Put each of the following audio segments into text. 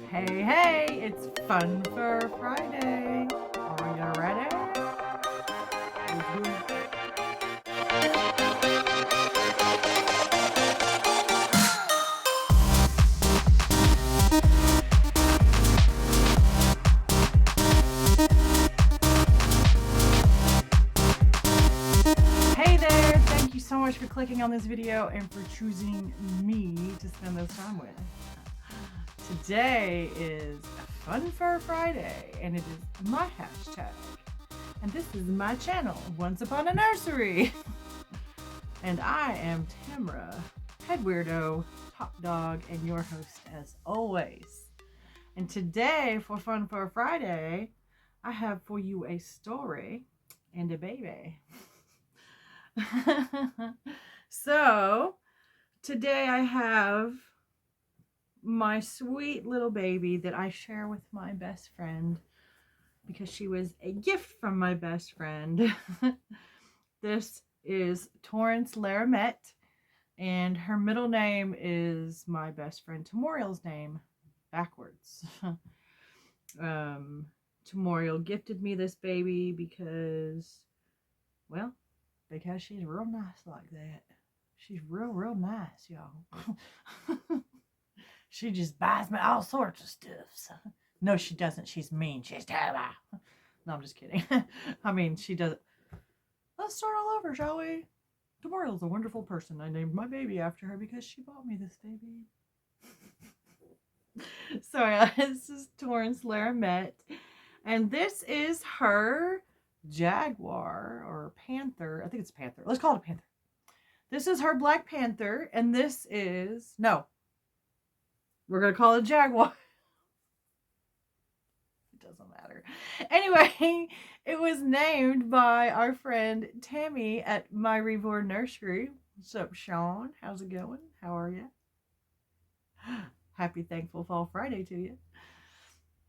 Hey, hey, it's Fun for Friday. Are you ready? Hey there, thank you so much for clicking on this video and for choosing me to spend this time with. Today is Fun for Friday, and it is my hashtag. And this is my channel, Once Upon a Nursery. And I am Tamara, head weirdo, top dog, and your host as always. And today, for Fun for Friday, I have for you a story and a baby. So, today I have my sweet little baby that I share with my best friend because she was a gift from my best friend. This is Torrance Laramette, and her middle name is my best friend Temuriell's name backwards. Temuriell gifted me this baby because she's real nice like that. She's real nice, y'all. She just buys me all sorts of stuff. No, she doesn't. She's mean. She's terrible. No, I'm just kidding. I mean, she does. Let's start all over, shall we? Temuriell's a wonderful person. I named my baby after her because she bought me this baby. So, this is Torrance Laramette. And this is her jaguar or panther. I think it's a panther. Let's call it a panther. This is her black panther. And this is... No. We're going to call it a jaguar. It doesn't matter. Anyway, it was named by our friend Tammy at my Reborn nursery. What's up, Sean? How's it going? How are you? Happy Thankful Fall Friday to you.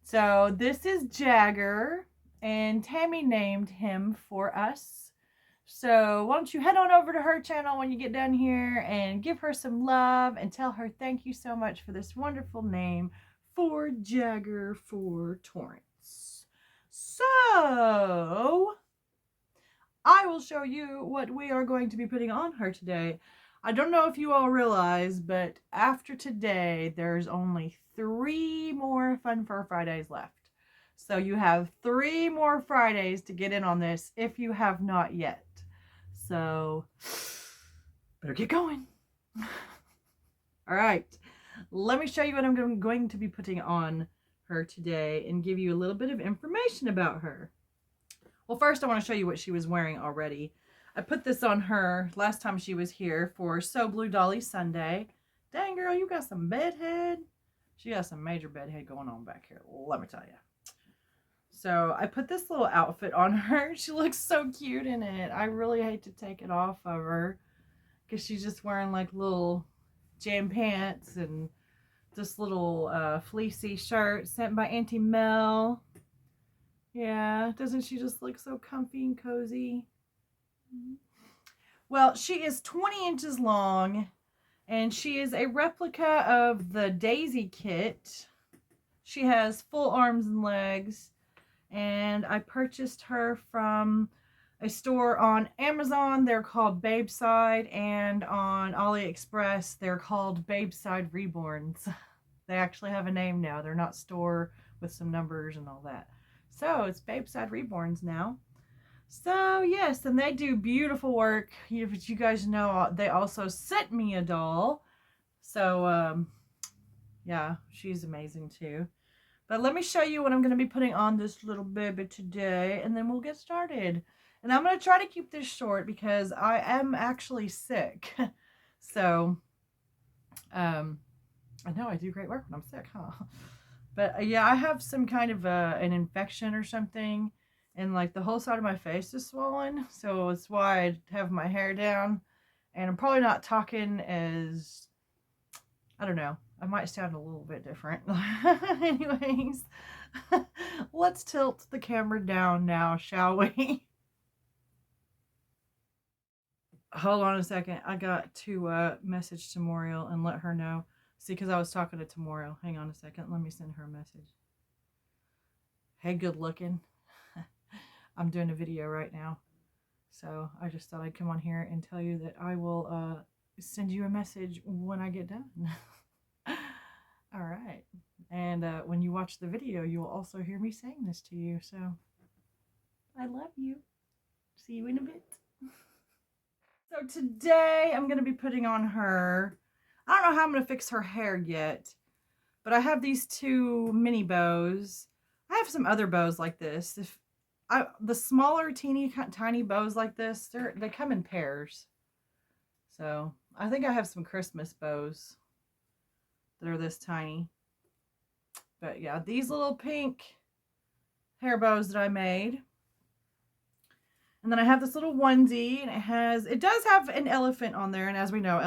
So this is Jagger, and Tammy named him for us. So why don't you head on over to her channel when you get done here and give her some love and tell her thank you so much for this wonderful name for Jagger for Torrance. So I will show you what we are going to be putting on her today. I don't know if you all realize, but after today, there's only 3 more Fun for Fridays left. So you have 3 more Fridays to get in on this if you have not yet. So, better get going. All right, let me show you what I'm going to be putting on her today and give you a little bit of information about her. Well, first I want to show you what she was wearing already. I put this on her last time she was here for So Blue Dolly Sunday. Dang, girl, you got some bedhead. She got some major bedhead going on back here, let me tell you. So I put this little outfit on her. She looks so cute in it. I really hate to take it off of her because she's just wearing like little jam pants and this little fleecy shirt sent by Auntie Mel. Yeah, doesn't she just look so comfy and cozy? Well, she is 20 inches long, and she is a replica of the Daisy kit. She has full arms and legs, and I purchased her from a store on Amazon. They're called Babeside, and on Aliexpress, they're called Babeside Reborns. They actually have a name now. They're not store with some numbers and all that. So it's Babeside Reborns now. So yes, and they do beautiful work. You guys know, they also sent me a doll. So yeah, she's amazing too. But let me show you what I'm going to be putting on this little baby today, and then we'll get started. And I'm going to try to keep this short because I am actually sick. So I know I do great work when I'm sick, huh? But yeah, I have some kind of an infection or something. And like the whole side of my face is swollen. So it's why I have my hair down. And I'm probably not talking as, I don't know. I might sound a little bit different. Anyways, let's tilt the camera down now, shall we? Hold on a second. I got to message Temuriell and let her know See, because I was talking to Temuriell. Hang on a second. Let me send her a message. Hey, good looking. I'm doing a video right now. So I just thought I'd come on here and tell you that I will send you a message when I get done. All right. And when you watch the video, you will also hear me saying this to you. So I love you. See you in a bit. So today I'm going to be putting on her, I don't know how I'm going to fix her hair yet, but I have these two mini bows. I have some other bows like this. The smaller tiny bows like this, they come in pairs. So I think I have some Christmas bows that are this tiny. But yeah, these little pink hair bows that I made. And then I have this little onesie, and it does have an elephant on there. And as we know,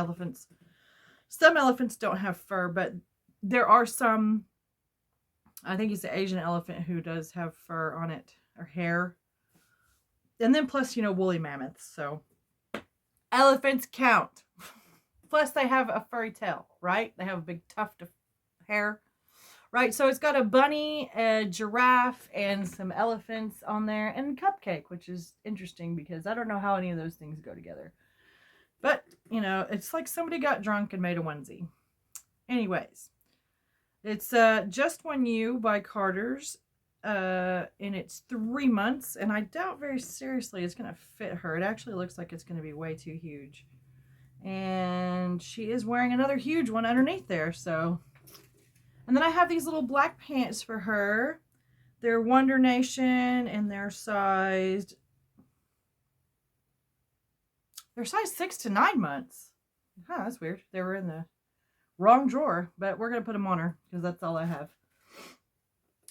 some elephants don't have fur, but there are some, I think it's the Asian elephant who does have fur on it, or hair. And then plus, woolly mammoths. So elephants count. Plus they have a furry tail, right? They have a big tuft of hair. Right, so it's got a bunny, a giraffe, and some elephants on there, and a cupcake, which is interesting because I don't know how any of those things go together. But, it's like somebody got drunk and made a onesie. Anyways, it's Just One You by Carter's, and it's 3 months, and I doubt very seriously it's going to fit her. It actually looks like it's going to be way too huge. And she is wearing another huge one underneath there, so... And then I have these little black pants for her. They're Wonder Nation, and they're sized 6 to 9 months. Huh, that's weird. They were in the wrong drawer, but we're going to put them on her because that's all I have.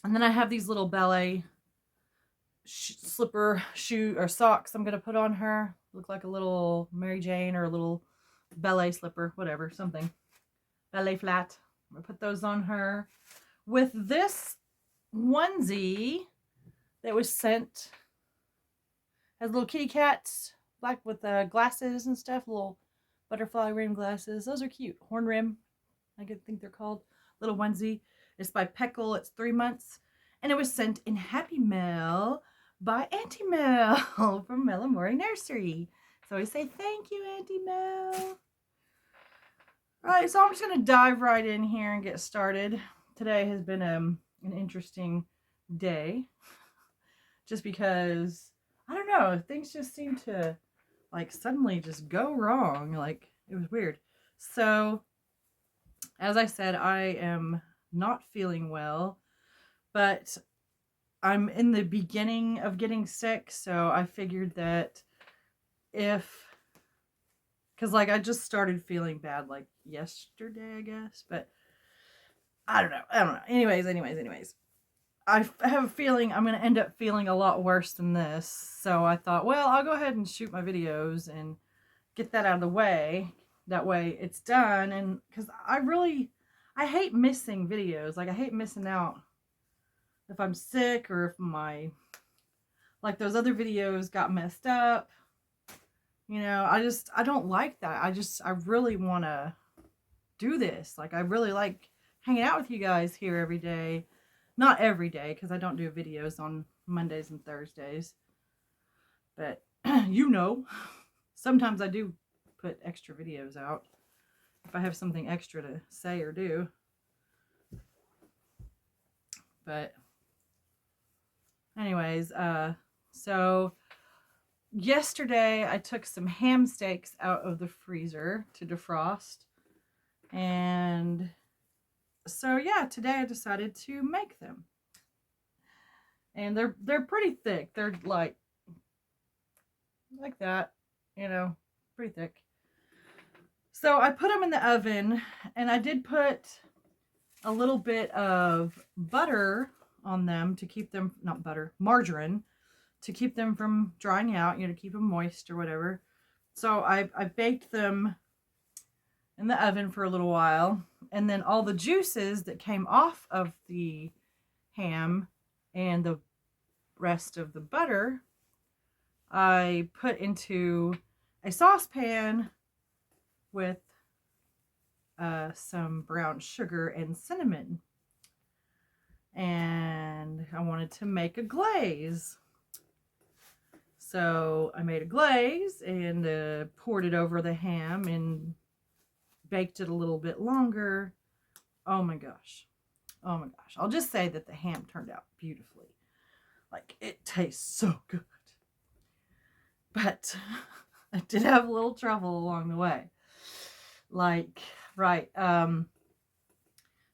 And then I have these little ballet slipper shoe or socks I'm going to put on her. Look like a little Mary Jane or a little ballet slipper, whatever, something. Ballet flat. I'm going to put those on her with this onesie that was sent. Has little kitty cats, black with glasses and stuff, little butterfly rim glasses. Those are cute. Horn rim, I think they're called. Little onesie. It's by Peckle. It's 3 months. And it was sent in Happy Mail by Auntie Mel from Melamore Nursery. So I say thank you, Auntie Mel. Alright, so I'm just going to dive right in here and get started. Today has been an interesting day. Just because, I don't know, things just seem to, suddenly just go wrong. It was weird. So, as I said, I am not feeling well. But I'm in the beginning of getting sick, so I figured that because I just started feeling bad yesterday, I guess, but I don't know. Anyways. I have a feeling I'm going to end up feeling a lot worse than this, so I thought, well, I'll go ahead and shoot my videos and get that out of the way. That way it's done, and because I hate missing videos. I hate missing out if I'm sick or if those other videos got messed up. I don't like that. I really want to do this. I really like hanging out with you guys here every day. Not every day, because I don't do videos on Mondays and Thursdays. But, sometimes I do put extra videos out if I have something extra to say or do. But, anyways, so yesterday I took some ham steaks out of the freezer to defrost, and so yeah, today I decided to make them, and they're pretty thick. They're like that, pretty thick. So I put them in the oven, and I did put a little bit of butter on them to keep them, not butter, margarine, to keep them from drying out, to keep them moist or whatever. So I baked them in the oven for a little while, and then all the juices that came off of the ham and the rest of the butter, I put into a saucepan with some brown sugar and cinnamon. And I wanted to make a glaze. So I made a glaze and poured it over the ham and baked it a little bit longer. Oh my gosh. Oh my gosh. I'll just say that the ham turned out beautifully. Like, it tastes so good. But I did have a little trouble along the way. Like, right.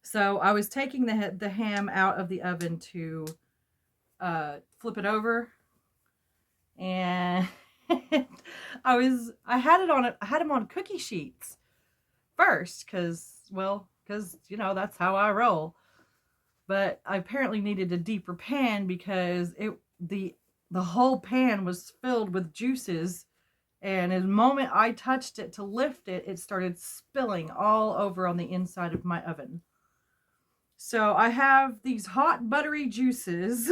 So I was taking the ham out of the oven to flip it over. And I had them on cookie sheets first, because you know, that's how I roll. But I apparently needed a deeper pan because the whole pan was filled with juices, and the moment I touched it to lift it, it started spilling all over on the inside of my oven. So I have these hot buttery juices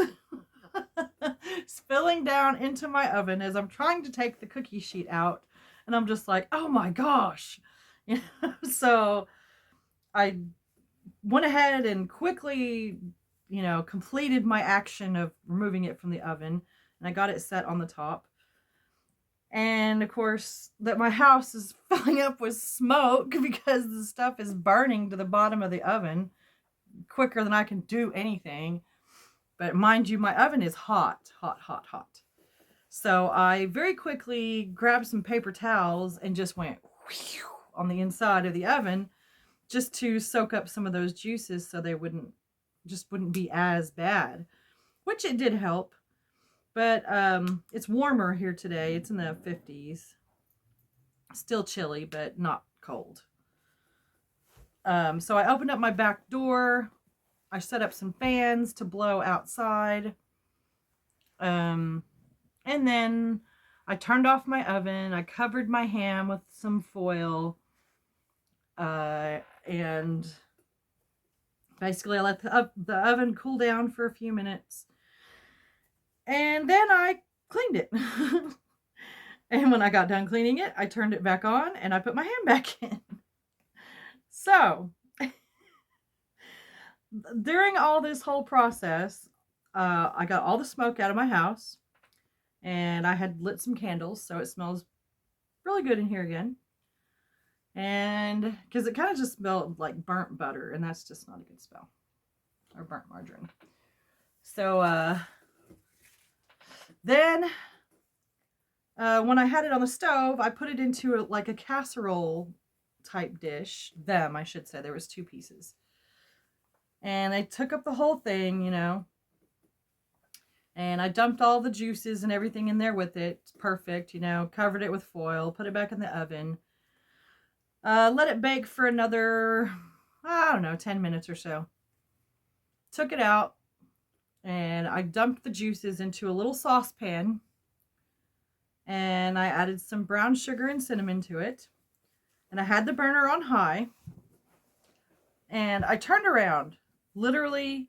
spilling down into my oven as I'm trying to take the cookie sheet out, and I'm just like, oh my gosh. You know? So I went ahead and quickly, you know, completed my action of removing it from the oven, and I got it set on the top. And of course, that my house is filling up with smoke because the stuff is burning to the bottom of the oven quicker than I can do anything. But mind you, my oven is hot, hot, hot, hot. So I very quickly grabbed some paper towels and just went whew on the inside of the oven, just to soak up some of those juices so they wouldn't be as bad, which it did help. But it's warmer here today. It's in the 50s. Still chilly, but not cold. So I opened up my back door. I set up some fans to blow outside. And then I turned off my oven. I covered my ham with some foil. And basically I let the oven cool down for a few minutes. And then I cleaned it. And when I got done cleaning it, I turned it back on and I put my ham back in. So, during all this whole process, I got all the smoke out of my house. And I had lit some candles, so it smells really good in here again. And because it kind of just smelled like burnt butter, and that's just not a good smell. Or burnt margarine. So, then when I had it on the stove, I put it into like a casserole type dish. I should say. There was 2 pieces. And I took up the whole thing, you know. And I dumped all the juices and everything in there with it. Perfect, you know. Covered it with foil. Put it back in the oven. Let it bake for another, I don't know, 10 minutes or so. Took it out. And I dumped the juices into a little saucepan. And I added some brown sugar and cinnamon to it. And I had the burner on high. And I turned around. Literally,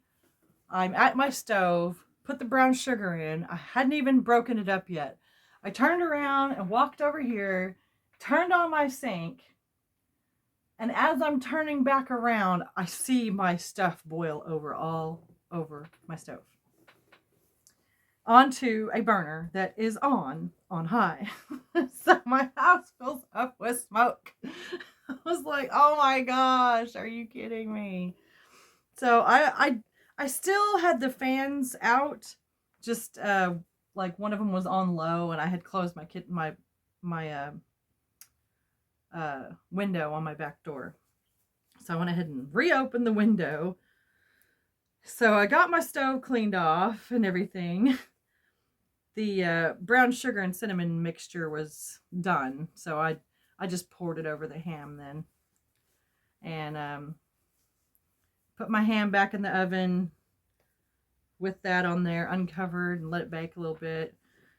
I'm at my stove. Put the brown sugar in. I hadn't even broken it up yet. I turned around and walked over here, turned on my sink, and as I'm turning back around, I see my stuff boil over all over my stove. Onto a burner that is on high. So my house fills up with smoke. I was like, oh my gosh, are you kidding me? So I still had the fans out, just like one of them was on low, and I had closed my window on my back door. So I went ahead and reopened the window. So I got my stove cleaned off and everything. The brown sugar and cinnamon mixture was done, so I just poured it over the ham then, and put my ham back in the oven with that on there, uncovered, and let it bake a little bit.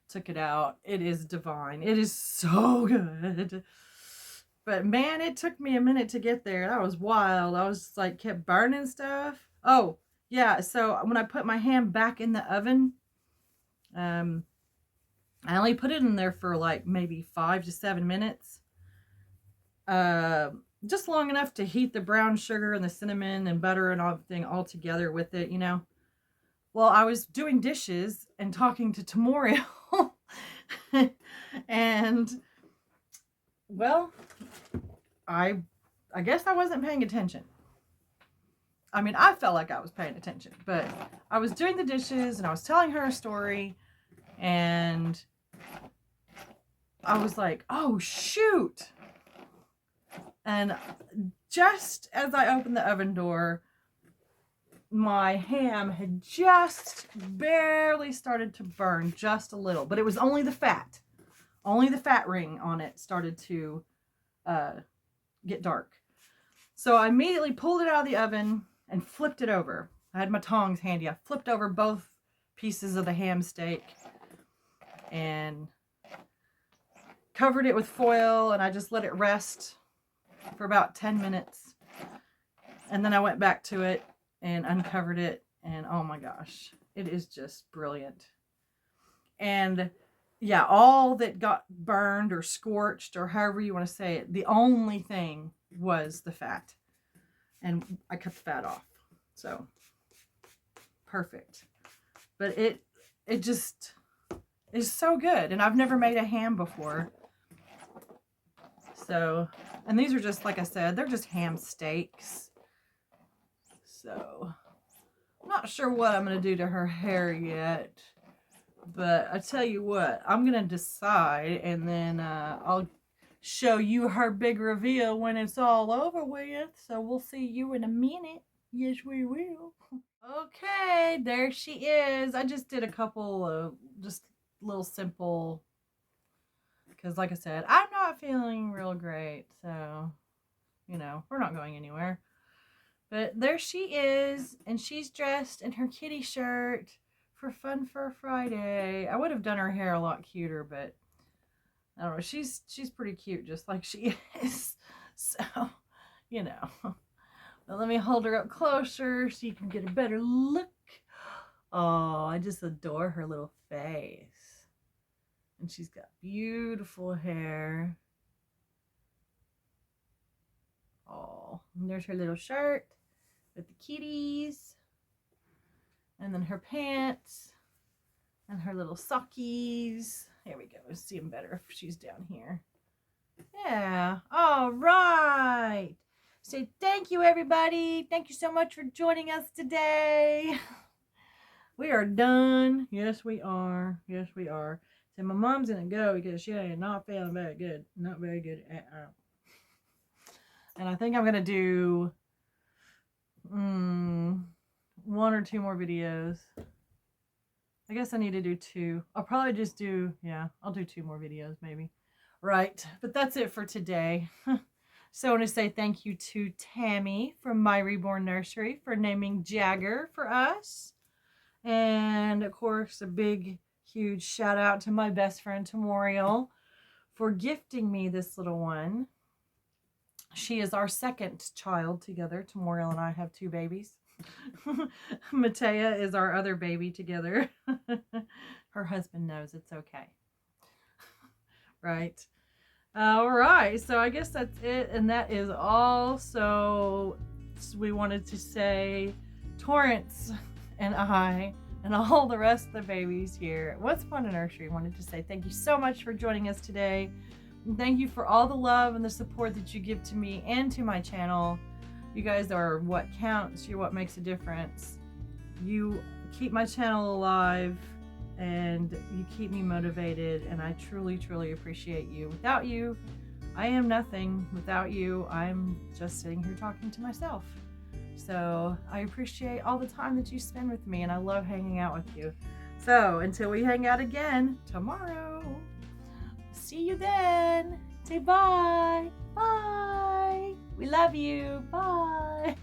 Took it out. It is divine. It is so good. But man, it took me a minute to get there. That was wild. I was like, kept burning stuff. Oh, yeah. So when I put my ham back in the oven, I only put it in there for like maybe 5 to 7 minutes. just long enough to heat the brown sugar and the cinnamon and butter and everything all together with it, you know. Well, I was doing dishes and talking to Temuriell, and well, I guess I wasn't paying attention. I mean, I felt like I was paying attention, but I was doing the dishes and I was telling her a story, and I was like, oh shoot. And just as I opened the oven door, my ham had just barely started to burn, just a little, but it was only the fat. Only the fat ring on it started to get dark. So I immediately pulled it out of the oven and flipped it over. I had my tongs handy. I flipped over both pieces of the ham steak and covered it with foil, and I just let it rest for about 10 minutes. And then I went back to it and uncovered it, and oh my gosh, it is just brilliant. And yeah, all that got burned or scorched or however you want to say it, the only thing was the fat. And I cut the fat off. So perfect. But it just is so good. And I've never made a ham before. So, and these are just, like I said, they're just ham steaks. So, I'm not sure what I'm going to do to her hair yet. But I tell you what, I'm going to decide, and then I'll show you her big reveal when it's all over with. So we'll see you in a minute. Yes, we will. Okay, there she is. I just did a couple of just little simple, because like I said, I'm not feeling real great. So, you know, we're not going anywhere. But there she is, and she's dressed in her kitty shirt for Fun for Friday. I would have done her hair a lot cuter, but I don't know. She's pretty cute just like she is. So, you know. But let me hold her up closer so you can get a better look. Oh, I just adore her little face. And she's got beautiful hair. Oh, and there's her little shirt with the kitties. And then her pants. And her little sockies. There we go. See them better if she's down here. Yeah. All right. So thank you, everybody. Thank you so much for joining us today. We are done. Yes, we are. Yes, we are. So my mom's going to go because she ain't not feeling very good. Not very good at all. And I think I'm going to do 1 or 2 more videos. I guess I need to do 2. I'll probably just do, yeah, I'll do 2 more videos maybe. Right, but that's it for today. So I want to say thank you to Tammy from My Reborn Nursery for naming Jagger for us. And of course, a big, huge shout out to my best friend Temuriell for gifting me this little one. She is our second child together. Temuriell and I have 2 babies. Matea is our other baby together. Her husband knows it's okay. Right. All right. So I guess that's it. And that is all. So we wanted to say Torrance and I and all the rest of the babies here at What's Fun in Nursery wanted to say thank you so much for joining us today. And thank you for all the love and the support that you give to me and to my channel. You guys are what counts. You're what makes a difference. You keep my channel alive and you keep me motivated, and I truly, truly appreciate you. Without you, I am nothing. Without you, I'm just sitting here talking to myself. So I appreciate all the time that you spend with me, and I love hanging out with you. So until we hang out again tomorrow, see you then. Say bye. Bye. We love you. Bye.